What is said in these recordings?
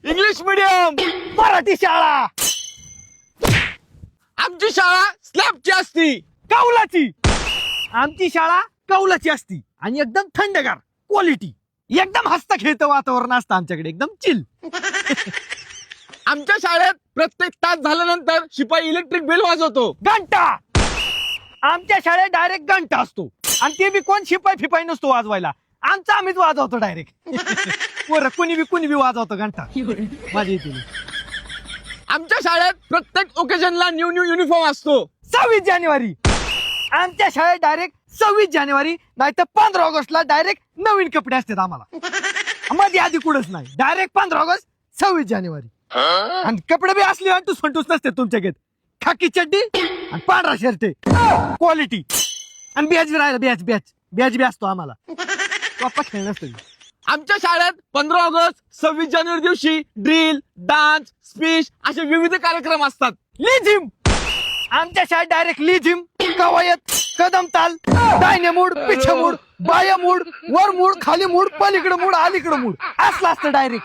English medium, Marathi शाळा, आमची शाळा स्लॅबची असती. कौलाची. आमची शाळा कौलाची असती आणि एकदम थंडगार क्वालिटी. एकदम हसता खेळतं वातावरण असतं आमच्याकडे, एकदम चिल. आमच्या शाळेत प्रत्येक तास झाल्यानंतर शिपाई इलेक्ट्रिक बेल वाजवतो. घंटा. आमच्या शाळेत डायरेक्ट घंटा असतो आणि ते बी कोण शिपाई फिपाई नसतो वाजवायला, आमचा आम्हीच वाजवतो डायरेक्ट. पोरं कुणी बी वाजवतो घंटा. माझ्या इथे आमच्या शाळेत प्रत्येक ओकेजनला न्यू न्यू युनिफॉर्म असतो. 26 जानेवारी. आमच्या शाळेत डायरेक्ट 26 जानेवारी नाही तर 15 ऑगस्टला डायरेक्ट नवीन कपडे असतात आम्हाला. मध्ये आधी कुठंच नाही, डायरेक्ट 15 ऑगस्ट 26 जानेवारी. आणि कपडे बी असले अंटूस फंटूस नसते तुमच्याकडे. खाकी चड्डी आणि पांढरा शर्ट क्वालिटी. आणि बॅच बी राहिला, बॅच बी असतो आम्हाला. पप्पा खेळ नसतो. आमच्या शाळेत 15 ऑगस्ट 26 जानेवारी दिवशी ड्रिल, डान्स, स्पीच असे विविध कार्यक्रम असतात. लिझिम. आमच्या शाळेत डायरेक्ट लिझिम, कवायत, कदम ताल, डायने मूड, पिछा मूड, बाया मूड, वर मूड, खाली मूड, पलीकडे मूड, अलीकडे मूड असलं असतं डायरेक्ट.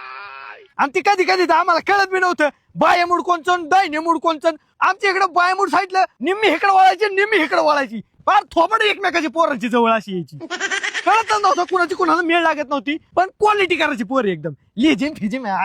आणि ती कधी कधी तर आम्हाला कळत बी नव्हतं बाया मूड कोणचं डायने मूड कोणचं. आमच्या इकडे बाया मूड साईडला निम्मी इकडे वळायची, निम्मी इकडे वळायची. फार थोबड एकमेकाची पोरांची जवळ अशी यायची. कळतच नव्हतं कुणाची कुणाला मेळ लागत नव्हती, पण क्वालिटी करायची पोर एकदम. लिझिम फिजिम